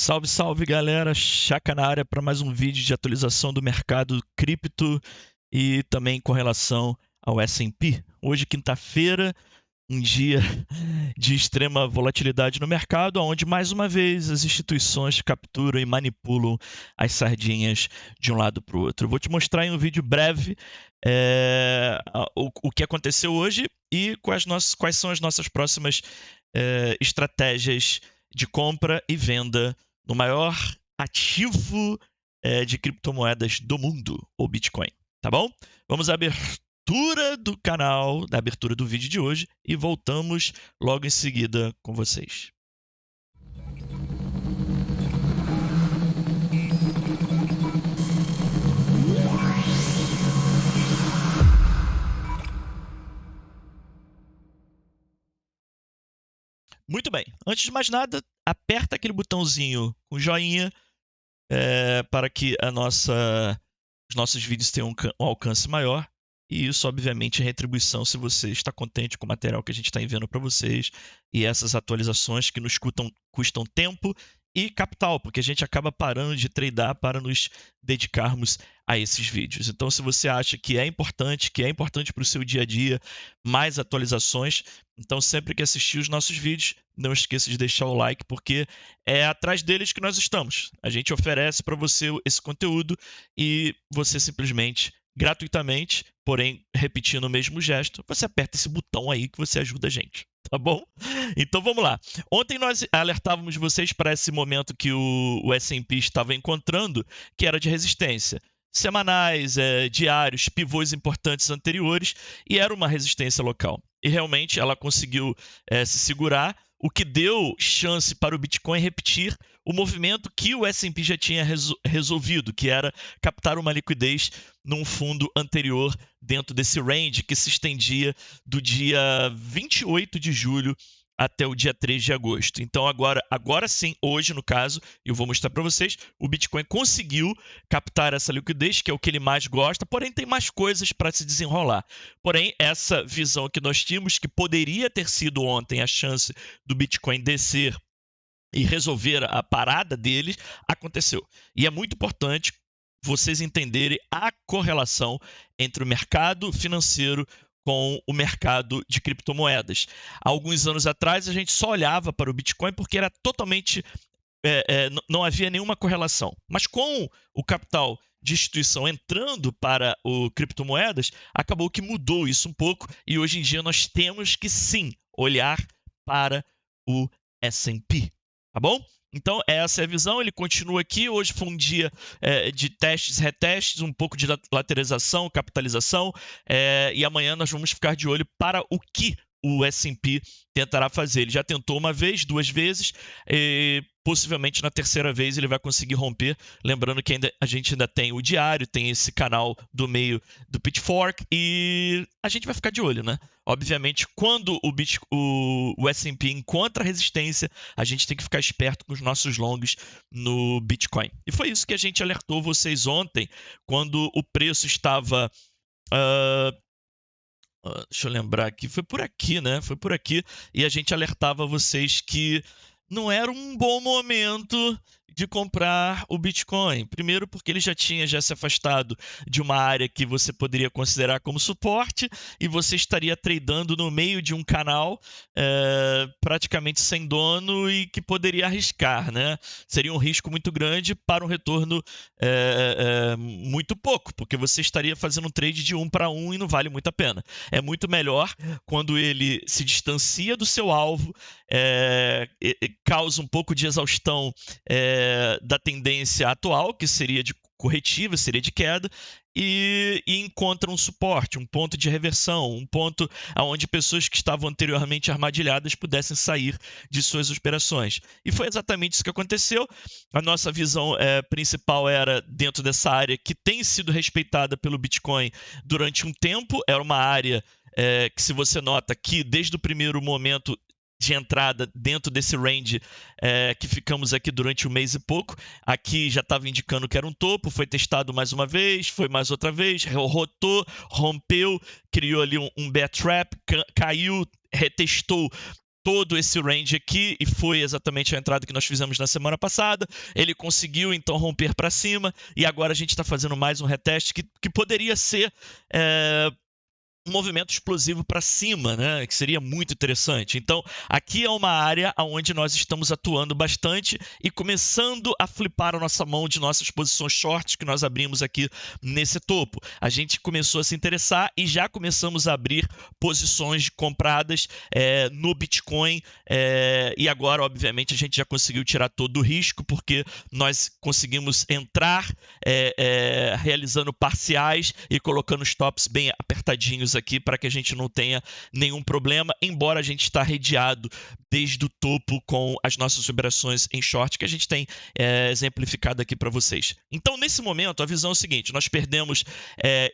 Salve, salve galera, Chaka na área para mais um vídeo de atualização do mercado cripto e também com relação ao S&P. Hoje, quinta-feira, um dia de extrema volatilidade no mercado, onde mais uma vez as instituições capturam e manipulam as sardinhas de um lado para o outro. Eu vou te mostrar em um vídeo breve o que aconteceu hoje e quais são as nossas próximas estratégias de compra e venda no maior ativo de criptomoedas do mundo, o Bitcoin. Tá bom? Vamos à abertura do canal, da abertura do vídeo de hoje, e voltamos logo em seguida com vocês. Muito bem, antes de mais nada, aperta aquele botãozinho com joinha para que os nossos vídeos tenham um alcance maior. E isso, obviamente, é retribuição se você está contente com o material que a gente está enviando para vocês e essas atualizações que nos custam tempo e capital, porque a gente acaba parando de tradar para nos dedicarmos a esses vídeos. Então, se você acha que é importante para o seu dia a dia, mais atualizações, então sempre que assistir os nossos vídeos, não esqueça de deixar o like, porque é atrás deles que nós estamos. A gente oferece para você esse conteúdo e você simplesmente, gratuitamente, porém repetindo o mesmo gesto, você aperta esse botão aí que você ajuda a gente, tá bom? Então vamos lá. Ontem nós alertávamos vocês para esse momento que o S&P estava encontrando, que era de resistência. Semanais, diários, pivôs importantes anteriores, e era uma resistência local. E realmente ela conseguiu se segurar, o que deu chance para o Bitcoin repetir o movimento que o S&P já tinha resolvido, que era captar uma liquidez num fundo anterior dentro desse range que se estendia do dia 28 de julho até o dia 3 de agosto. Então agora sim, hoje no caso, eu vou mostrar para vocês, o Bitcoin conseguiu captar essa liquidez, que é o que ele mais gosta, porém tem mais coisas para se desenrolar. Porém, essa visão que nós tínhamos, que poderia ter sido ontem a chance do Bitcoin descer e resolver a parada deles, aconteceu. E é muito importante vocês entenderem a correlação entre o mercado financeiro com o mercado de criptomoedas. Há alguns anos atrás, a gente só olhava para o Bitcoin porque era totalmente não havia nenhuma correlação. Mas com o capital de instituição entrando para o criptomoedas, acabou que mudou isso um pouco e hoje em dia nós temos que sim olhar para o S&P, tá bom? Então essa é a visão, ele continua aqui, hoje foi um dia de testes, retestes, um pouco de lateralização, capitalização, e amanhã nós vamos ficar de olho para o que o S&P tentará fazer. Ele já tentou uma vez, duas vezes, e possivelmente na terceira vez ele vai conseguir romper. Lembrando que a gente ainda tem o diário, tem esse canal do meio do Pitchfork e a gente vai ficar de olho, né? Obviamente, quando o S&P encontra resistência, a gente tem que ficar esperto com os nossos longs no Bitcoin. E foi isso que a gente alertou vocês ontem, quando o preço estava... deixa eu lembrar aqui, foi por aqui, né? Foi por aqui. E a gente alertava vocês que não era um bom momento de comprar o Bitcoin. Primeiro porque ele já se afastado de uma área que você poderia considerar como suporte e você estaria tradando no meio de um canal praticamente sem dono e que poderia arriscar, né? Seria um risco muito grande para um retorno muito pouco, porque você estaria fazendo um trade de 1 para 1 e não vale muito a pena. É muito melhor quando ele se distancia do seu alvo, causa um pouco de exaustão da tendência atual, que seria de corretiva, seria de queda, e encontra um suporte, um ponto de reversão, um ponto onde pessoas que estavam anteriormente armadilhadas pudessem sair de suas operações. E foi exatamente isso que aconteceu. A nossa visão principal era dentro dessa área que tem sido respeitada pelo Bitcoin durante um tempo, era uma área que, se você nota que desde o primeiro momento de entrada dentro desse range que ficamos aqui durante um mês e pouco. Aqui já estava indicando que era um topo, foi testado mais uma vez, foi mais outra vez, rotou, rompeu, criou ali um bear trap, caiu, retestou todo esse range aqui, e foi exatamente a entrada que nós fizemos na semana passada. Ele conseguiu então romper para cima, e agora a gente está fazendo mais um reteste que poderia ser um movimento explosivo para cima, né? Que seria muito interessante. Então, aqui é uma área onde nós estamos atuando bastante e começando a flipar a nossa mão de nossas posições shorts que nós abrimos aqui nesse topo. A gente começou a se interessar e já começamos a abrir posições compradas no Bitcoin, e agora, obviamente, a gente já conseguiu tirar todo o risco, porque nós conseguimos entrar realizando parciais e colocando stops bem apertadinhos aqui para que a gente não tenha nenhum problema, embora a gente está redeado desde o topo com as nossas operações em short que a gente tem exemplificado aqui para vocês. Então, nesse momento, a visão é o seguinte: nós perdemos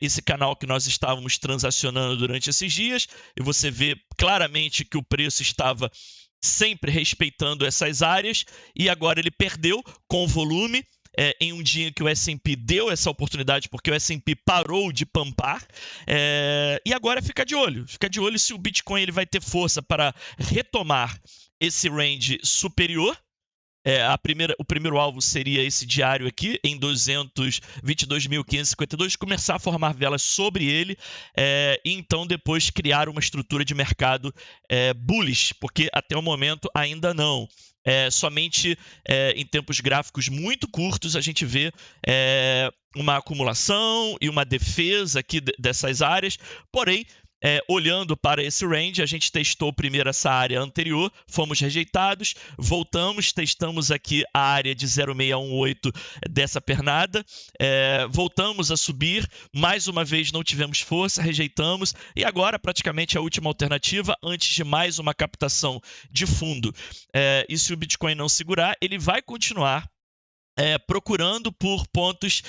esse canal que nós estávamos transacionando durante esses dias, e você vê claramente que o preço estava sempre respeitando essas áreas, e agora ele perdeu com volume, em um dia que o S&P deu essa oportunidade, porque o S&P parou de pampar, e agora fica de olho se o Bitcoin ele vai ter força para retomar esse range superior. O primeiro alvo seria esse diário aqui, em 222.552, começar a formar velas sobre ele, e então depois criar uma estrutura de mercado bullish, porque até o momento ainda não. Somente em tempos gráficos muito curtos a gente vê uma acumulação e uma defesa aqui dessas áreas, porém, olhando para esse range, a gente testou primeiro essa área anterior, fomos rejeitados, voltamos, testamos aqui a área de 0,618 dessa pernada, voltamos a subir, mais uma vez não tivemos força, rejeitamos, e agora praticamente a última alternativa, antes de mais uma captação de fundo. E se o Bitcoin não segurar, ele vai continuar procurando por pontos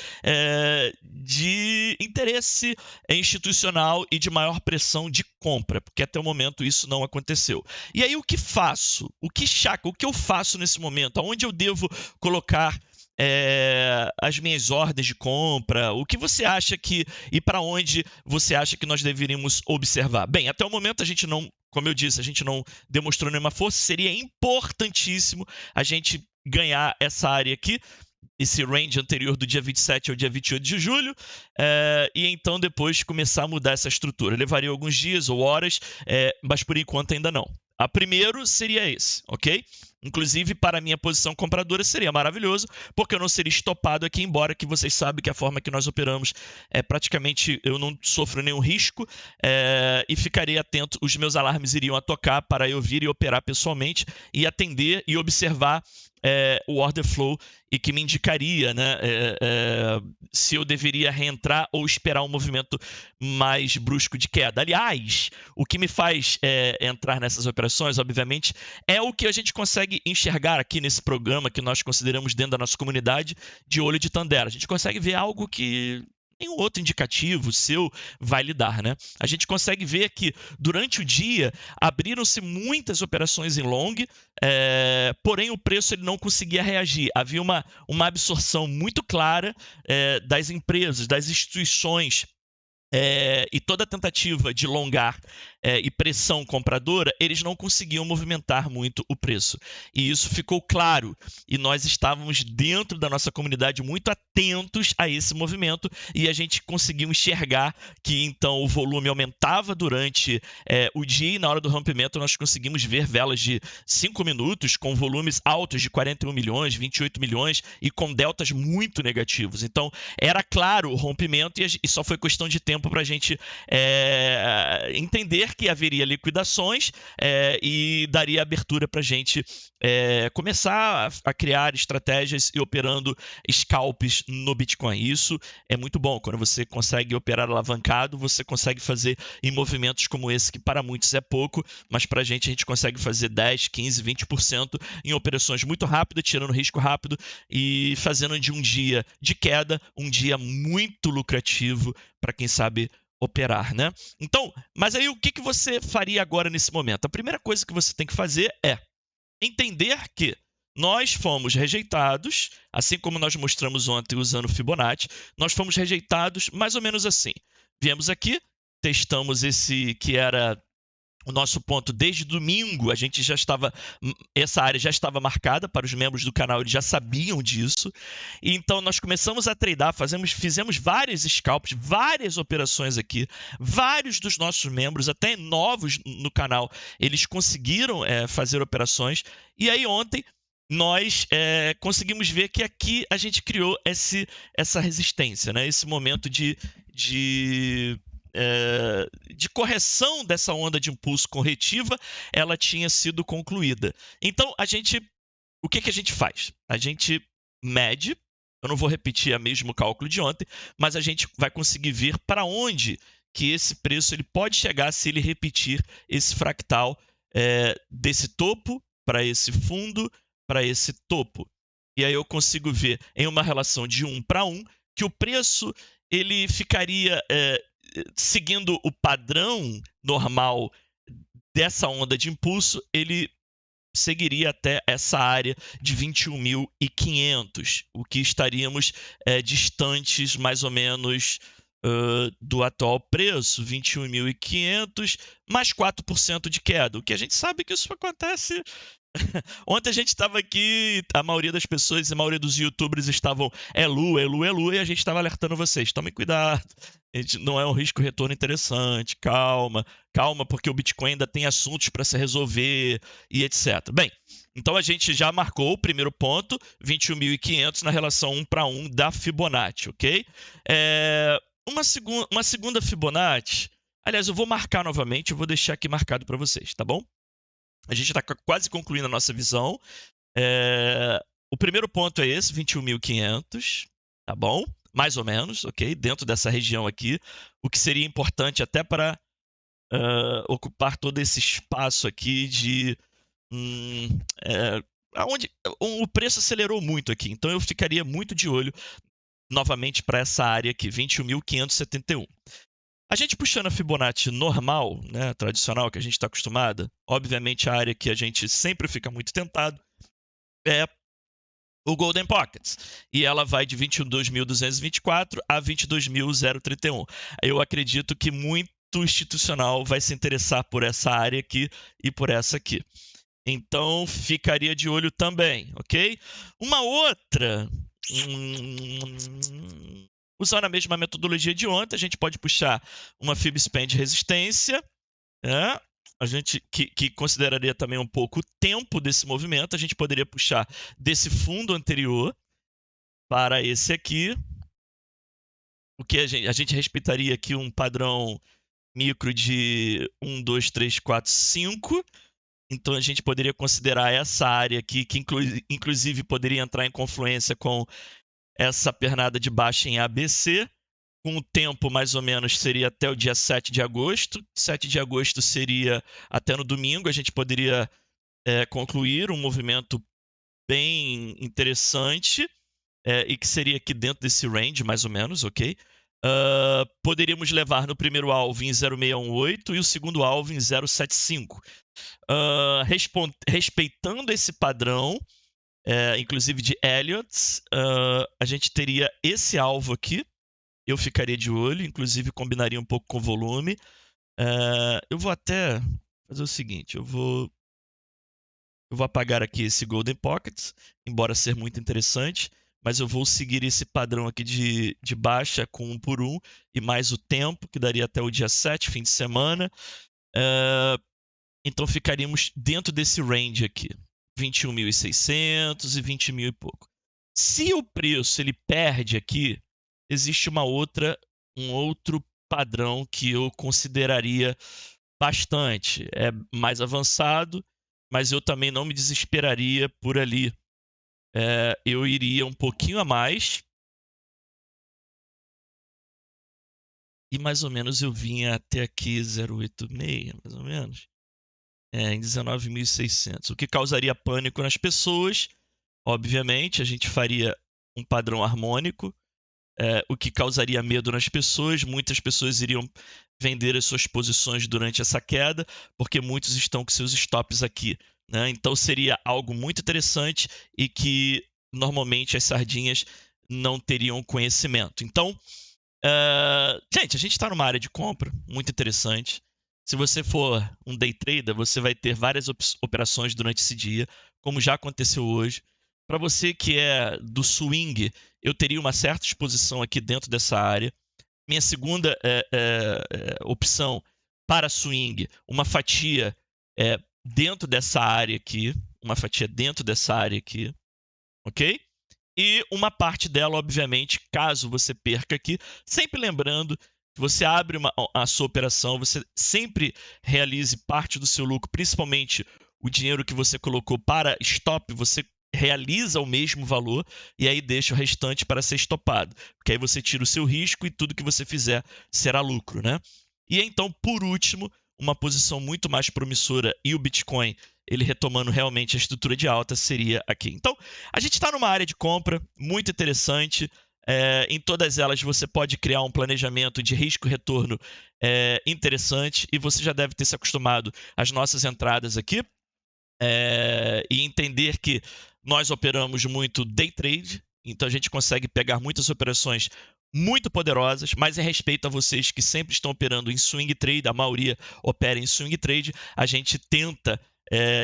de interesse institucional e de maior pressão de compra, porque até o momento isso não aconteceu. E aí o que faço? O que eu faço nesse momento? Aonde eu devo colocar as minhas ordens de compra? O que você acha e para onde você acha que nós deveríamos observar? Bem, até o momento a gente não, como eu disse, a gente não demonstrou nenhuma força. Seria importantíssimo a gente ganhar essa área aqui, esse range anterior do dia 27 ao dia 28 de julho, e então depois começar a mudar essa estrutura. Levaria alguns dias ou horas, mas por enquanto ainda não. A primeiro seria esse, ok? Inclusive, para a minha posição compradora seria maravilhoso, porque eu não seria estopado aqui, embora que vocês sabem que a forma que nós operamos praticamente eu não sofro nenhum risco, e ficarei atento, os meus alarmes iriam a tocar para eu vir e operar pessoalmente e atender e observar o order flow, e que me indicaria, né, se eu deveria reentrar ou esperar um movimento mais brusco de queda. Aliás, o que me faz entrar nessas operações, obviamente, é o que a gente consegue enxergar aqui nesse programa que nós consideramos dentro da nossa comunidade de olho de Tandera. A gente consegue ver algo que nenhum outro indicativo seu vai lhe dar, né? A gente consegue ver que durante o dia abriram-se muitas operações em long, porém o preço ele não conseguia reagir. Havia uma absorção muito clara das empresas, das instituições, e toda tentativa de longar e pressão compradora, eles não conseguiam movimentar muito o preço. E isso ficou claro. E nós estávamos dentro da nossa comunidade muito atentos a esse movimento, e a gente conseguiu enxergar que então o volume aumentava durante o dia, e na hora do rompimento nós conseguimos ver velas de 5 minutos com volumes altos de 41 milhões, 28 milhões e com deltas muito negativos. Então era claro o rompimento, e só foi questão de tempo para a gente entender que haveria liquidações, e daria abertura para a gente começar a criar estratégias e operando scalps no Bitcoin. Isso é muito bom. Quando você consegue operar alavancado, você consegue fazer em movimentos como esse, que para muitos é pouco, mas para a gente consegue fazer 10, 15, 20% em operações muito rápidas, tirando risco rápido e fazendo de um dia de queda um dia muito lucrativo para quem sabe operar, né? Então, mas aí o que você faria agora nesse momento? A primeira coisa que você tem que fazer é entender que nós fomos rejeitados, assim como nós mostramos ontem usando Fibonacci, nós fomos rejeitados mais ou menos assim. Viemos aqui, testamos esse que era o nosso ponto desde domingo, a gente já estava, essa área já estava marcada para os membros do canal, eles já sabiam disso. E então nós começamos a tradar, fizemos várias scalps, várias operações aqui. Vários dos nossos membros, até novos no canal, eles conseguiram fazer operações. E aí ontem nós conseguimos ver que aqui a gente criou essa resistência, né? Esse momento de correção dessa onda de impulso corretiva, ela tinha sido concluída. Então, o que a gente faz? A gente mede, eu não vou repetir o mesmo cálculo de ontem, mas a gente vai conseguir ver para onde que esse preço ele pode chegar se ele repetir esse fractal desse topo para esse fundo, para esse topo. E aí eu consigo ver em uma relação de 1 para 1 que o preço ele ficaria seguindo o padrão normal dessa onda de impulso, ele seguiria até essa área de 21.500, o que estaríamos distantes mais ou menos do atual preço, 21.500, mais 4% de queda. O que a gente sabe que isso acontece. Ontem a gente estava aqui, a maioria das pessoas, a maioria dos youtubers estavam Lu, e a gente estava alertando vocês. Tomem cuidado, não é um risco-retorno interessante, calma, porque o Bitcoin ainda tem assuntos para se resolver e etc. Bem, então a gente já marcou o primeiro ponto, 21.500 na relação 1 para 1 da Fibonacci, ok? Uma segunda Fibonacci, aliás, eu vou marcar novamente, eu vou deixar aqui marcado para vocês, tá bom? A gente está quase concluindo a nossa visão. O primeiro ponto é esse, 21.500, tá bom? Mais ou menos, ok? Dentro dessa região aqui, o que seria importante até para ocupar todo esse espaço aqui de onde o preço acelerou muito aqui. Então eu ficaria muito de olho novamente para essa área aqui, 21.571. A gente puxando a Fibonacci normal, né, tradicional, que a gente está acostumada, obviamente a área que a gente sempre fica muito tentado é o Golden Pockets. E ela vai de 22.224 a 22.031. Eu acredito que muito institucional vai se interessar por essa área aqui e por essa aqui. Então, ficaria de olho também, ok? Uma outra... usando a mesma metodologia de ontem, a gente pode puxar uma FibSpan de resistência, a gente que consideraria também um pouco o tempo desse movimento. A gente poderia puxar desse fundo anterior para esse aqui, o que a gente respeitaria aqui um padrão micro de 1, 2, 3, 4, 5. Então a gente poderia considerar essa área aqui, que inclusive poderia entrar em confluência com essa pernada de baixa em ABC, com o tempo mais ou menos seria até o dia 7 de agosto. 7 de agosto seria até no domingo, a gente poderia concluir um movimento bem interessante e que seria aqui dentro desse range, mais ou menos, ok? Poderíamos levar no primeiro alvo em 0,618 e o segundo alvo em 0,75. Respeitando esse padrão, inclusive de Elliott, a gente teria esse alvo aqui. Eu ficaria de olho, inclusive combinaria um pouco com o volume. Eu vou até fazer o seguinte, eu vou apagar aqui esse Golden Pockets, embora ser muito interessante, mas eu vou seguir esse padrão aqui de baixa com 1 por 1 e mais o tempo, que daria até o dia 7, fim de semana. Então ficaríamos dentro desse range aqui, 21.600 e 20.000 e pouco. Se o preço ele perde aqui, existe um outro padrão que eu consideraria bastante. É mais avançado, mas eu também não me desesperaria por ali. Eu iria um pouquinho a mais. E mais ou menos eu vinha até aqui 0,86, mais ou menos. Em 19.600. O que causaria pânico nas pessoas. Obviamente, a gente faria um padrão harmônico. O que causaria medo nas pessoas. Muitas pessoas iriam vender as suas posições durante essa queda, porque muitos estão com seus stops aqui, né? Então seria algo muito interessante e que normalmente as sardinhas não teriam conhecimento. Então, gente, a gente está numa área de compra muito interessante. Se você for um day trader, você vai ter várias operações durante esse dia, como já aconteceu hoje. Para você que é do swing, eu teria uma certa exposição aqui dentro dessa área. Minha segunda opção para swing, uma fatia dentro dessa área aqui, ok? E uma parte dela, obviamente, caso você perca aqui, sempre lembrando que você abre a sua operação, você sempre realize parte do seu lucro, principalmente o dinheiro que você colocou para stop, você realiza o mesmo valor e aí deixa o restante para ser estopado, porque aí você tira o seu risco e tudo que você fizer será lucro, né? E então, por último, uma posição muito mais promissora e o Bitcoin ele retomando realmente a estrutura de alta seria aqui. Então, a gente está numa área de compra muito interessante. Em todas elas você pode criar um planejamento de risco-retorno interessante e você já deve ter se acostumado às nossas entradas aqui e entender que nós operamos muito day trade, então a gente consegue pegar muitas operações muito poderosas, mas em respeito a vocês que sempre estão operando em swing trade, a maioria opera em swing trade, a gente tenta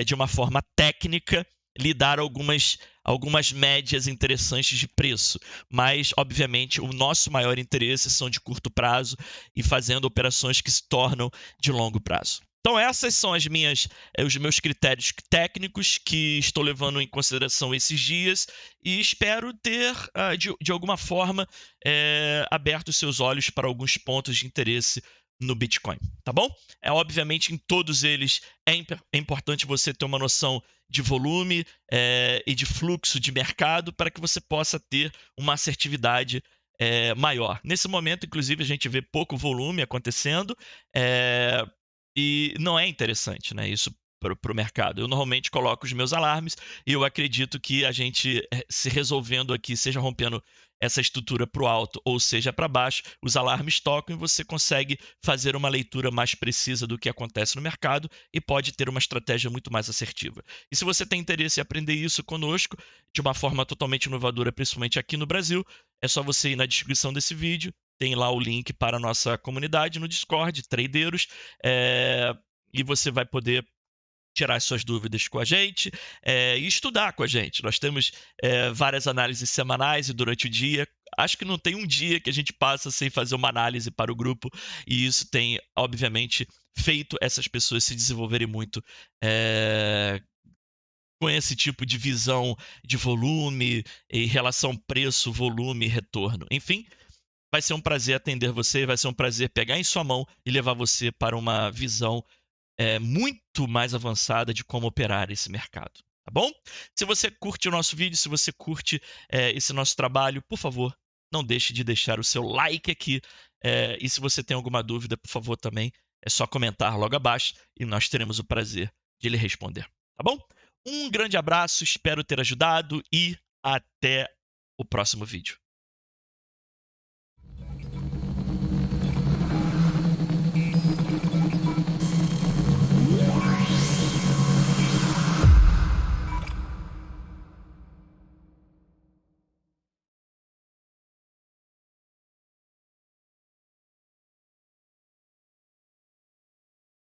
de uma forma técnica lhe dar algumas médias interessantes de preço, mas obviamente o nosso maior interesse são de curto prazo e fazendo operações que se tornam de longo prazo. Então essas são os meus critérios técnicos que estou levando em consideração esses dias e espero ter, de alguma forma, aberto os seus olhos para alguns pontos de interesse no Bitcoin, tá bom? Obviamente, em todos eles é importante você ter uma noção de volume e de fluxo de mercado para que você possa ter uma assertividade maior. Nesse momento, inclusive, a gente vê pouco volume acontecendo e não é interessante, né? Isso para o mercado. Eu normalmente coloco os meus alarmes e eu acredito que a gente se resolvendo aqui, seja rompendo essa estrutura para o alto ou seja para baixo, os alarmes tocam e você consegue fazer uma leitura mais precisa do que acontece no mercado e pode ter uma estratégia muito mais assertiva. E se você tem interesse em aprender isso conosco de uma forma totalmente inovadora, principalmente aqui no Brasil, é só você ir na descrição desse vídeo, tem lá o link para a nossa comunidade no Discord, tradeiros, e você vai poder tirar suas dúvidas com a gente e estudar com a gente. Nós temos várias análises semanais e durante o dia. Acho que não tem um dia que a gente passa sem fazer uma análise para o grupo e isso tem, obviamente, feito essas pessoas se desenvolverem muito com esse tipo de visão de volume e relação preço, volume e retorno. Enfim, vai ser um prazer atender você, vai ser um prazer pegar em sua mão e levar você para uma visão muito mais avançada de como operar esse mercado, tá bom? Se você curte o nosso vídeo, se você curte esse nosso trabalho, por favor, não deixe de deixar o seu like aqui. E se você tem alguma dúvida, por favor, também é só comentar logo abaixo e nós teremos o prazer de lhe responder, tá bom? Um grande abraço, espero ter ajudado e até o próximo vídeo.